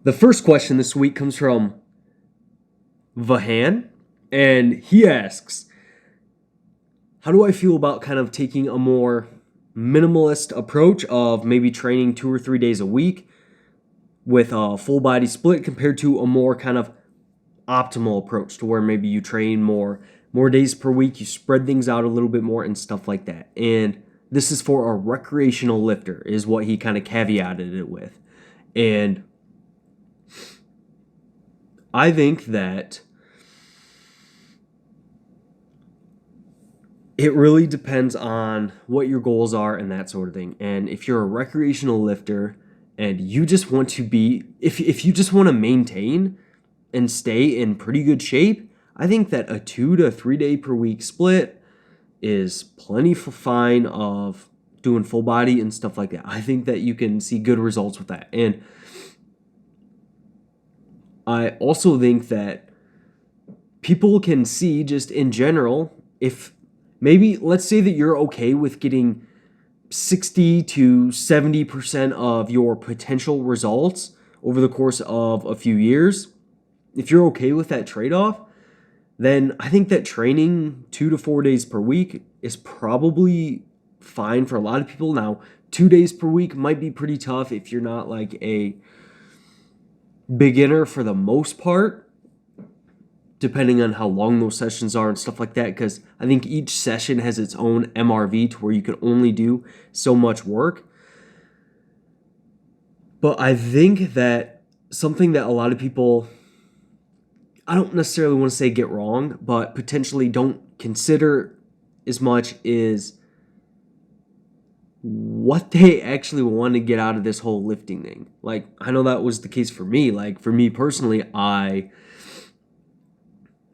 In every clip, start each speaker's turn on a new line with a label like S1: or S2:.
S1: The first question this week comes from Vahan, and he asks, how do I feel about kind of taking a more minimalist approach of maybe training 2 or 3 days a week with a full body split compared to a more kind of optimal approach to where maybe you train more days per week, you spread things out a little bit more and stuff like that. And this is for a recreational lifter is what he kind of caveated it with. And I think that it really depends on what your goals are and that sort of thing. And if you're a recreational lifter and you just want to be, if you just want to maintain and stay in pretty good shape, I think that a 2 to 3 day per week split is plenty fine of doing full body and stuff like that. I think that you can see good results with that. And I also think that people can see just in general, if maybe let's say that you're okay with getting 60 to 70% of your potential results over the course of a few years. If you're okay with that trade-off, then I think that training 2 to 4 days per week is probably fine for a lot of people. Now, 2 days per week might be pretty tough if you're not like a beginner for the most part, depending on how long those sessions are and stuff like that, because I think each session has its own MRV to where you can only do so much work. But I think that something that a lot of people, I don't necessarily want to say get wrong, but potentially don't consider as much is what they actually want to get out of this whole lifting thing. Like, I know that was the case for me. Like, for me personally,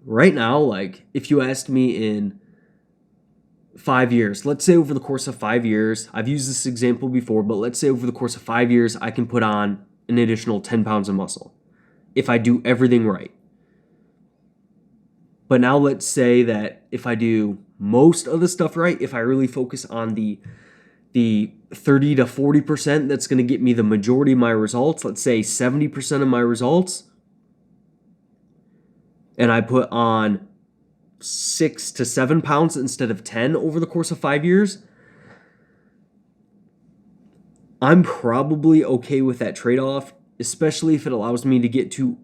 S1: right now, like, if you asked me in 5 years, let's say over the course of 5 years, I've used this example before, but let's say over the course of 5 years, I can put on an additional 10 pounds of muscle if I do everything right. But now let's say that if I do most of the stuff right, if I really focus on the 30 to 40% that's going to get me the majority of my results, let's say 70% of my results, and I put on 6 to 7 pounds instead of 10 over the course of 5 years, I'm probably okay with that trade-off, especially if it allows me to get to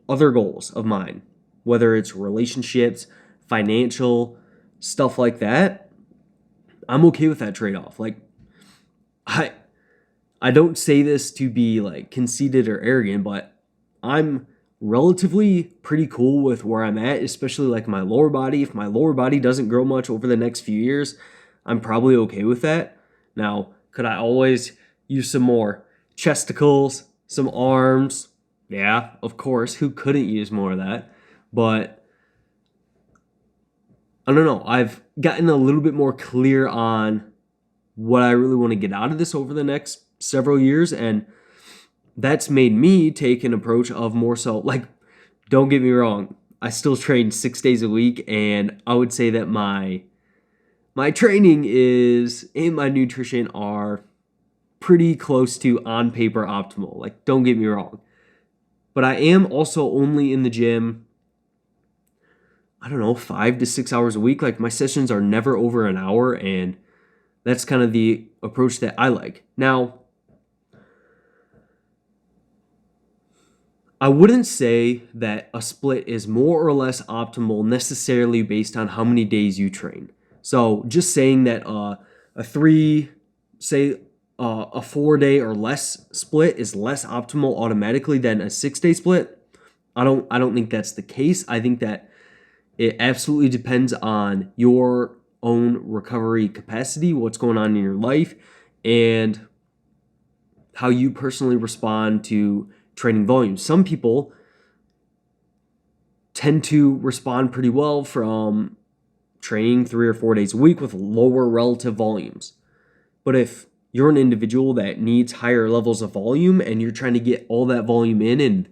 S1: other goals of mine, whether it's relationships, financial, stuff like that. I'm okay with that trade-off. Like, I I don't say this to be like conceited or arrogant, but I'm relatively pretty cool with where I'm at, especially like my lower body. If my lower body doesn't grow much over the next few years, I'm probably okay with that. Now, could I always use some more chesticles, some arms? Yeah, of course. Who couldn't use more of that? But I don't know. I've gotten a little bit more clear on what I really want to get out of this over the next several years. And that's made me take an approach of more so, like, don't get me wrong, I still train 6 days a week, and I would say that my training is and my nutrition are pretty close to on paper optimal. Like, don't get me wrong. But I am also only in the gym, I don't know, 5 to 6 hours a week. Like, my sessions are never over an hour, and that's kind of the approach that I like. Now, I wouldn't say that a split is more or less optimal necessarily based on how many days you train. So just saying that a three, say a 4 day or less split is less optimal automatically than a 6 day split, I don't think that's the case. I think that it absolutely depends on your own recovery capacity, what's going on in your life, and how you personally respond to training volume. Some people tend to respond pretty well from training 3 or 4 days a week with lower relative volumes. But if you're an individual that needs higher levels of volume and you're trying to get all that volume in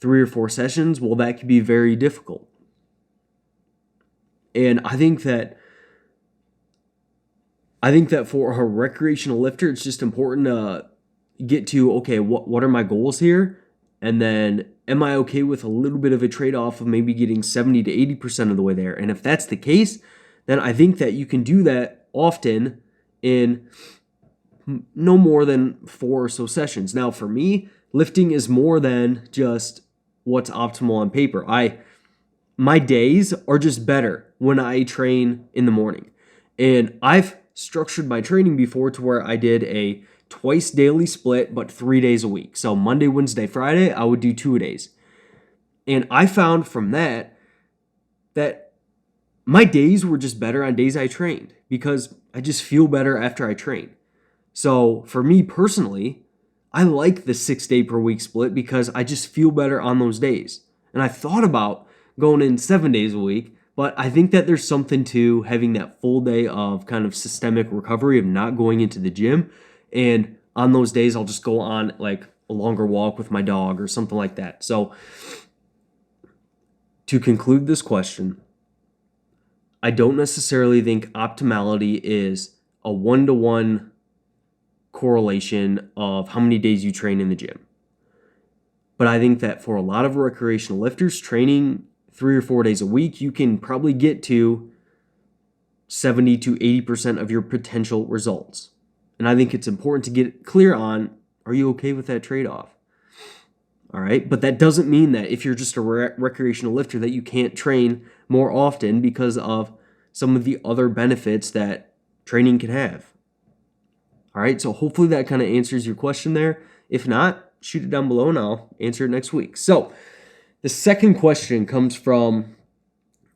S1: 3 or 4 sessions, well, that could be very difficult. And I think that for a recreational lifter, it's just important to get to, okay, what are my goals here? And then am I okay with a little bit of a trade-off of maybe getting 70 to 80% of the way there? And if that's the case, then I think that you can do that often in no more than 4 or so sessions. Now, for me, lifting is more than just what's optimal on paper. My days are just better when I train in the morning. And I've structured my training before to where I did a twice daily split, but 3 days a week. So Monday, Wednesday, Friday, I would do 2 days. And I found from that my days were just better on days I trained because I just feel better after I train. So for me personally, I like the 6 day per week split because I just feel better on those days. And I thought about going in 7 days a week, but I think that there's something to having that full day of kind of systemic recovery of not going into the gym. And on those days, I'll just go on like a longer walk with my dog or something like that. So to conclude this question, I don't necessarily think optimality is a 1-to-1 correlation of how many days you train in the gym. But I think that for a lot of recreational lifters, training 3 or 4 days a week, you can probably get to 70 to 80% of your potential results. And I think it's important to get clear on, are you okay with that trade-off? All right, but that doesn't mean that if you're just a recreational lifter that you can't train more often because of some of the other benefits that training can have. All right, so hopefully that kind of answers your question there. If not, shoot it down below and I'll answer it next week. So the second question comes from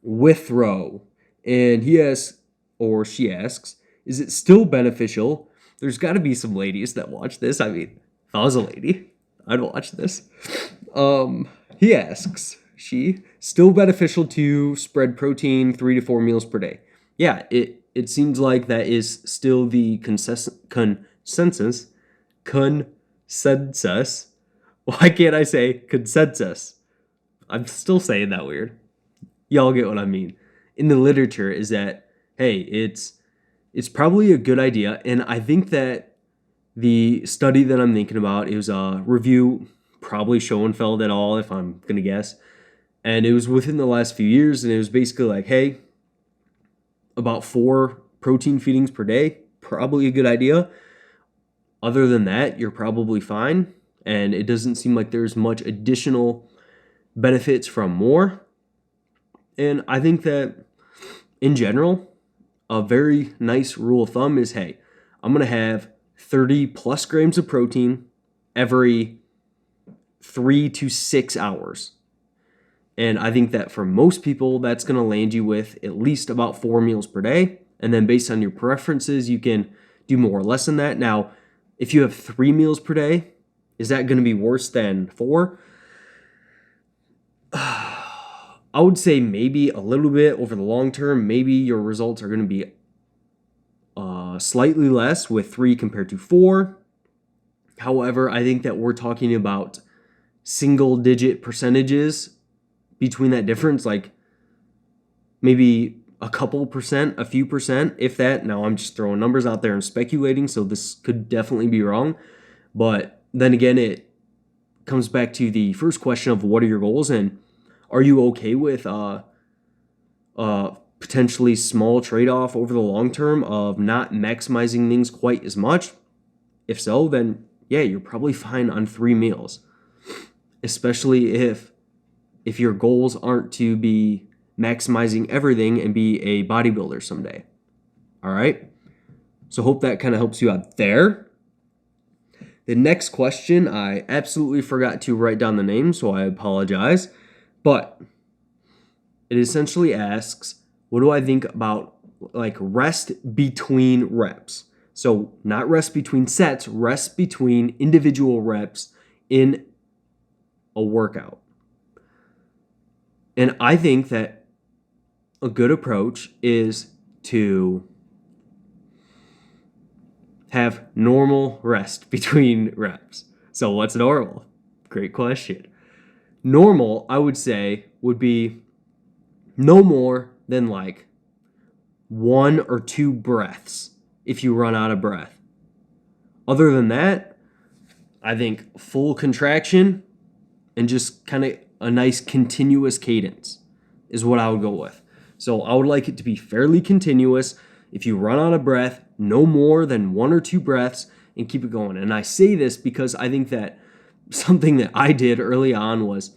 S1: Withrow, and he asks, or she asks, is it still beneficial? There's got to be some ladies that watch this. I mean, if I was a lady, I'd watch this. He asks, she still beneficial to spread protein 3 to 4 meals per day? Yeah, it seems like that is still the consensus. Why can't I say consensus? I'm still saying that weird. Y'all get what I mean. In the literature is that, hey, it's probably a good idea. And I think that the study that I'm thinking about, it was a review, probably Schoenfeld et al., if I'm going to guess. And it was within the last few years. And it was basically like, hey, about 4 protein feedings per day, probably a good idea. Other than that, you're probably fine. And it doesn't seem like there's much additional benefits from more. And I think that in general, a very nice rule of thumb is, hey, I'm going to have 30 plus grams of protein every 3 to 6 hours. And I think that for most people, that's going to land you with at least about 4 meals per day. And then based on your preferences, you can do more or less than that. Now, if you have 3 meals per day, is that going to be worse than 4? I would say maybe a little bit over the long term. Maybe your results are going to be slightly less with 3 compared to 4. However, I think that we're talking about single-digit percentages between that difference, like maybe a couple percent, a few percent, if that. Now, I'm just throwing numbers out there and speculating, so this could definitely be wrong. But then again, it comes back to the first question of what are your goals, and are you okay with potentially small trade-off over the long term of not maximizing things quite as much? If so, then yeah, you're probably fine on 3 meals, especially if your goals aren't to be maximizing everything and be a bodybuilder someday. All right? So hope that kind of helps you out there. The next question, I absolutely forgot to write down the name, so I apologize. But it essentially asks, what do I think about like rest between reps? So not rest between sets, rest between individual reps in a workout. And I think that a good approach is to have normal rest between reps. So what's normal? Great question. Normal, I would say, would be no more than like 1 or 2 breaths if you run out of breath. Other than that, I think full contraction and just kind of a nice continuous cadence is what I would go with. So I would like it to be fairly continuous. If you run out of breath, no more than 1 or 2 breaths and keep it going. And I say this because I think that something that I did early on was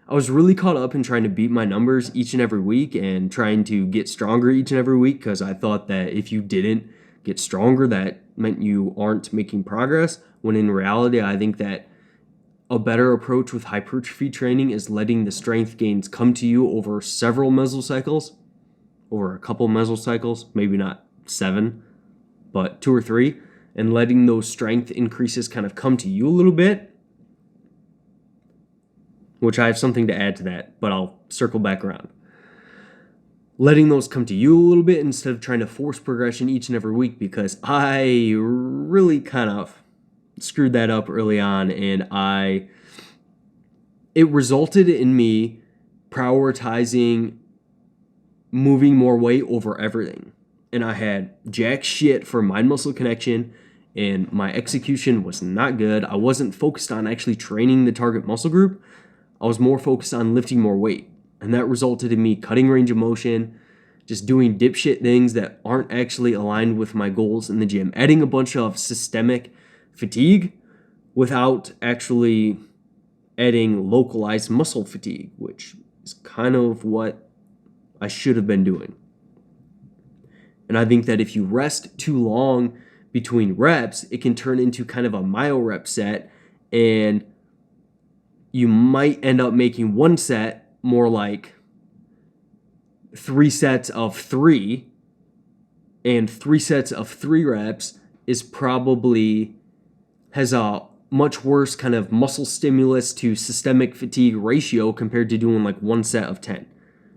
S1: I was really caught up in trying to beat my numbers each and every week and trying to get stronger each and every week, because I thought that if you didn't get stronger, that meant you aren't making progress, when in reality, I think that a better approach with hypertrophy training is letting the strength gains come to you over several mesocycles, over a couple mesocycles, maybe not 7, but 2 or 3, and letting those strength increases kind of come to you a little bit, which I have something to add to that, but I'll circle back around. Letting those come to you a little bit instead of trying to force progression each and every week, because I really kind of screwed that up early on, and it resulted in me prioritizing moving more weight over everything. And I had jack shit for mind-muscle connection, and my execution was not good. I wasn't focused on actually training the target muscle group. I was more focused on lifting more weight. And that resulted in me cutting range of motion, just doing dipshit things that aren't actually aligned with my goals in the gym, adding a bunch of systemic fatigue without actually adding localized muscle fatigue, which is kind of what I should have been doing. And I think that if you rest too long between reps, it can turn into kind of a myo-rep set, and you might end up making one set more like 3 sets of 3, and 3 sets of 3 reps is probably has a much worse kind of muscle stimulus to systemic fatigue ratio compared to doing like 1 set of 10.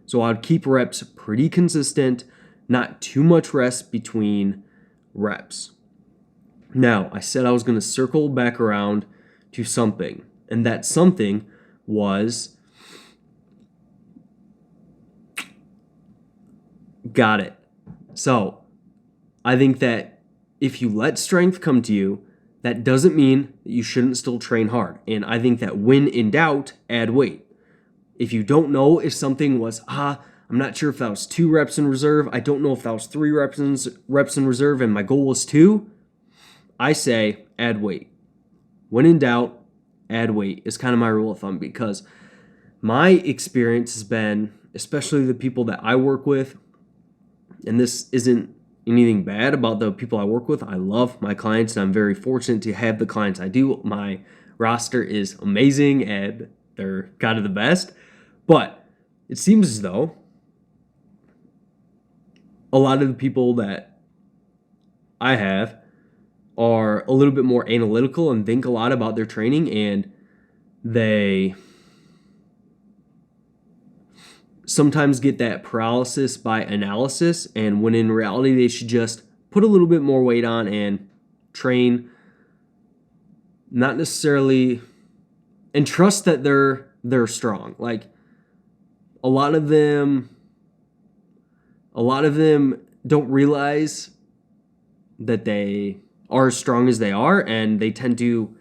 S1: So I'd keep reps pretty consistent, not too much rest between reps. Now, I said I was going to circle back around to something, and that something was, got it. So I think that if you let strength come to you, that doesn't mean that you shouldn't still train hard. And I think that when in doubt, add weight. If you don't know if something was, I'm not sure if that was 2 reps in reserve, I don't know if that was 3 reps in reserve, and my goal was 2, I say add weight. When in doubt, add weight is kind of my rule of thumb, because my experience has been, especially the people that I work with, and this isn't anything bad about the people I work with. I love my clients, and I'm very fortunate to have the clients I do. My roster is amazing, and they're kind of the best. But it seems as though a lot of the people that I have are a little bit more analytical and think a lot about their training, and they sometimes get that paralysis by analysis, and when in reality they should just put a little bit more weight on and train, not necessarily, and trust that they're strong. Like a lot of them don't realize that they are as strong as they are, and they tend to,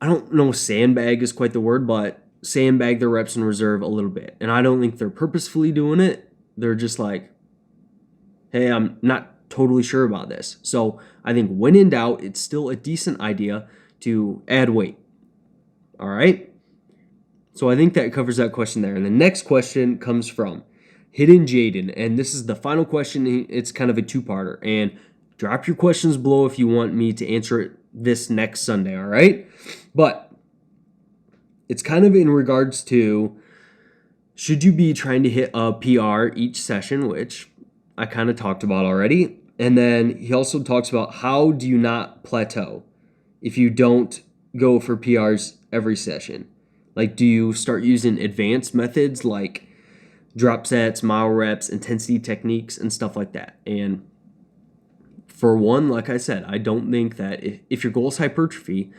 S1: I don't know, sandbag is quite the word, but sandbag their reps in reserve a little bit. And I don't think they're purposefully doing it. They're just like, hey, I'm not totally sure about this. So I think when in doubt, it's still a decent idea to add weight. All right? So I think that covers that question there. And the next question comes from Hidden Jaden. And this is the final question. It's kind of a 2-parter. And drop your questions below if you want me to answer it this next Sunday, all right? But it's kind of in regards to, should you be trying to hit a PR each session, which I kind of talked about already. And then he also talks about, how do you not plateau if you don't go for PRs every session? Like, do you start using advanced methods like drop sets, mile reps, intensity techniques, and stuff like that? And for one, like I said, I don't think that if your goal is hypertrophy,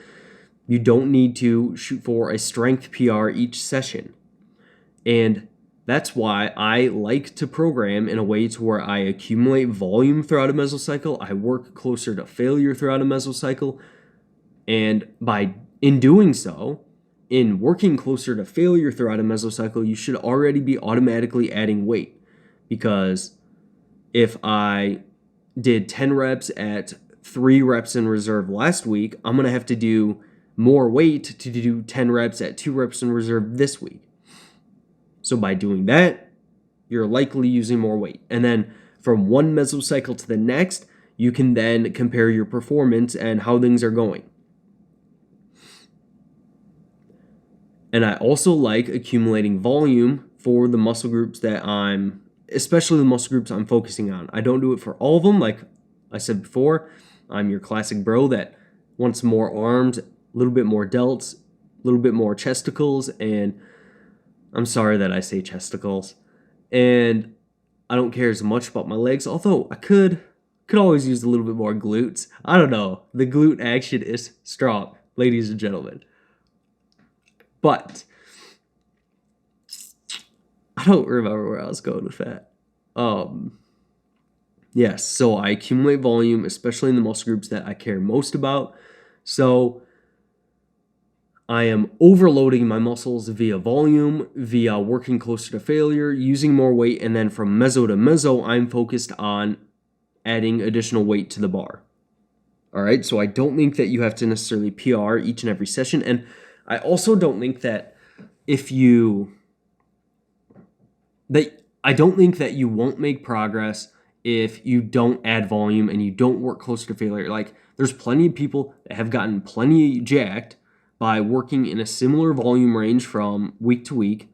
S1: you don't need to shoot for a strength PR each session. And that's why I like to program in a way to where I accumulate volume throughout a mesocycle. I work closer to failure throughout a mesocycle. And in doing so, in working closer to failure throughout a mesocycle, you should already be automatically adding weight, because if I did 10 reps at 3 reps in reserve last week, I'm going to have to do more weight to do 10 reps at 2 reps in reserve this week. So by doing that, you're likely using more weight. And then from one mesocycle to the next, you can then compare your performance and how things are going. And I also like accumulating volume for the muscle groups that especially the muscle groups I'm focusing on. I don't do it for all of them. Like I said before, I'm your classic bro that wants more arms, a little bit more delts, a little bit more chesticles, and I'm sorry that I say chesticles. And I don't care as much about my legs, although I could always use a little bit more glutes. I don't know. The glute action is strong, ladies and gentlemen. But I don't remember where I was going with that. Yes, so I accumulate volume, especially in the muscle groups that I care most about. So I am overloading my muscles via volume, via working closer to failure, using more weight, and then from meso to meso, I'm focused on adding additional weight to the bar. All right, so I don't think that you have to necessarily PR each and every session, and I also don't think that I don't think that you won't make progress if you don't add volume and you don't work closer to failure. Like, there's plenty of people that have gotten plenty jacked by working in a similar volume range from week to week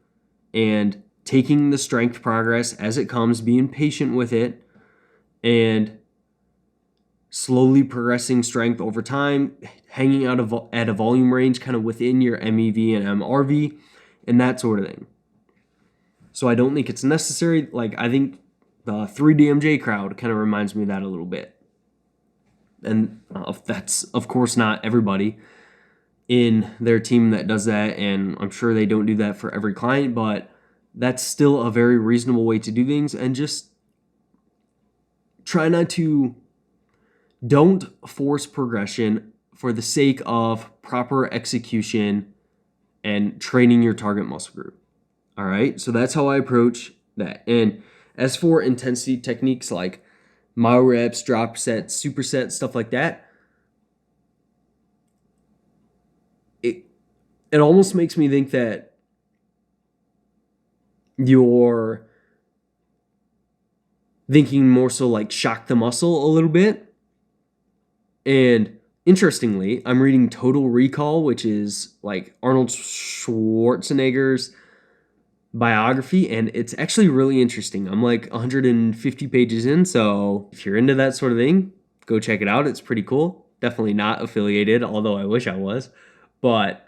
S1: and taking the strength progress as it comes, being patient with it, and slowly progressing strength over time, hanging out at a volume range kind of within your MEV and MRV, and that sort of thing. So I don't think it's necessary. Like, I think the 3DMJ crowd kind of reminds me of that a little bit. And that's, of course, not everybody in their team that does that, and I'm sure they don't do that for every client, but that's still a very reasonable way to do things. And just try not to don't force progression for the sake of proper execution and training your target muscle group. All right, so that's how I approach that. And as for intensity techniques like myo reps, drop sets, supersets, stuff like that, it almost makes me think that you're thinking more so like shock the muscle a little bit. And interestingly, I'm reading Total Recall, which is like Arnold Schwarzenegger's biography, and it's actually really interesting. I'm like 150 pages in, so if you're into that sort of thing, go check it out. It's pretty cool. Definitely not affiliated, although I wish I was. But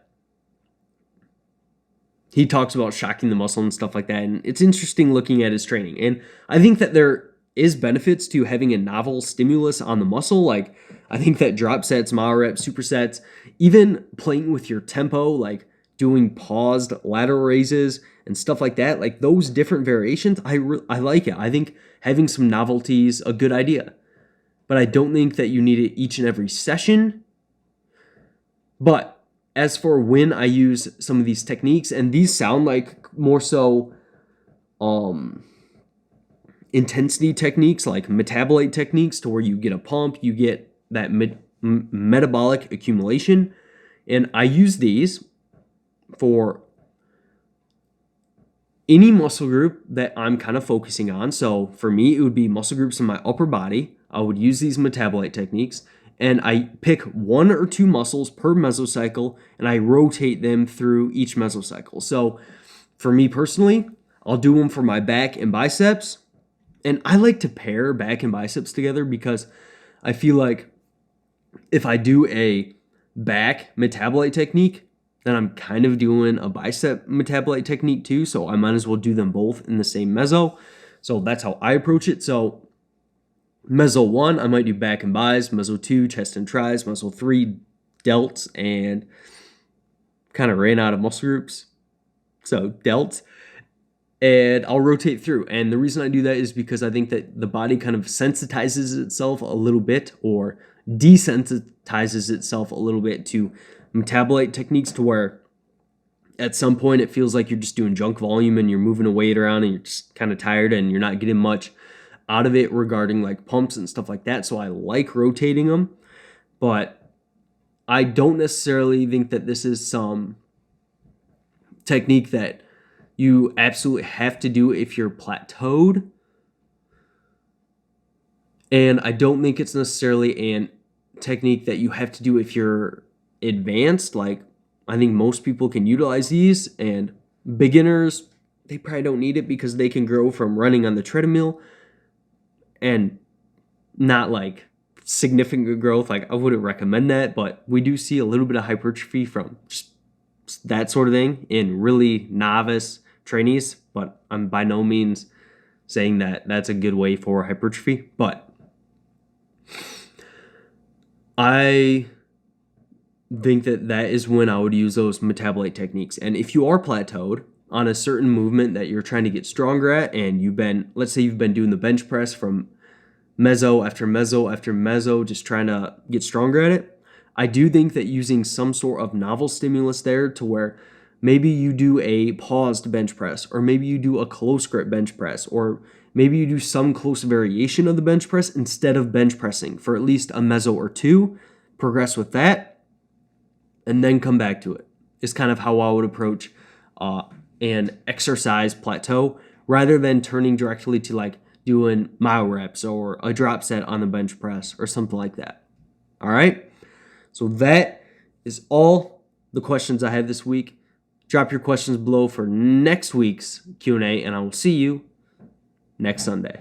S1: he talks about shocking the muscle and stuff like that, and it's interesting looking at his training. And I think that there is benefits to having a novel stimulus on the muscle. Like, I think that drop sets, myo reps, supersets, even playing with your tempo, like doing paused lateral raises and stuff like that, like those different variations, I like it. I think having some novelty is a good idea. But I don't think that you need it each and every session. But as for when I use some of these techniques, and these sound like more so intensity techniques, like metabolite techniques, to where you get a pump, you get that metabolic accumulation. And I use these for any muscle group that I'm kind of focusing on. So for me, it would be muscle groups in my upper body. I would use these metabolite techniques, and I pick 1 or 2 muscles per mesocycle, and I rotate them through each mesocycle. So for me personally, I'll do them for my back and biceps. And I like to pair back and biceps together, because I feel like if I do a back metabolite technique, then I'm kind of doing a bicep metabolite technique too. So I might as well do them both in the same meso. So that's how I approach it. So meso 1, I might do back and bis. Meso 2, chest and tris. Meso 3, delts, and kind of ran out of muscle groups. So delts. And I'll rotate through. And the reason I do that is because I think that the body kind of sensitizes itself a little bit, or desensitizes itself a little bit to metabolite techniques, to where at some point it feels like you're just doing junk volume and you're moving a weight around and you're just kind of tired and you're not getting much out of it regarding like pumps and stuff like that. So I like rotating them, but I don't necessarily think that this is some technique that you absolutely have to do if you're plateaued. And I don't think it's necessarily a technique that you have to do if you're advanced. Like, I think most people can utilize these, and beginners, they probably don't need it because they can grow from running on the treadmill and not like significant growth. Like, I wouldn't recommend that, but we do see a little bit of hypertrophy from just that sort of thing in really novice trainees, but I'm by no means saying that that's a good way for hypertrophy. But I think that that is when I would use those metabolite techniques. And if you are plateaued on a certain movement that you're trying to get stronger at, and let's say you've been doing the bench press from meso after meso after meso, just trying to get stronger at it, I do think that using some sort of novel stimulus there, to where maybe you do a paused bench press, or maybe you do a close grip bench press, or maybe you do some close variation of the bench press instead of bench pressing for at least a meso or two, progress with that, and then come back to it, is kind of how I would approach an exercise plateau, rather than turning directly to like doing mile reps or a drop set on the bench press or something like that. All right? So that is all the questions I have this week. Drop your questions below for next week's Q&A, and I will see you next Sunday.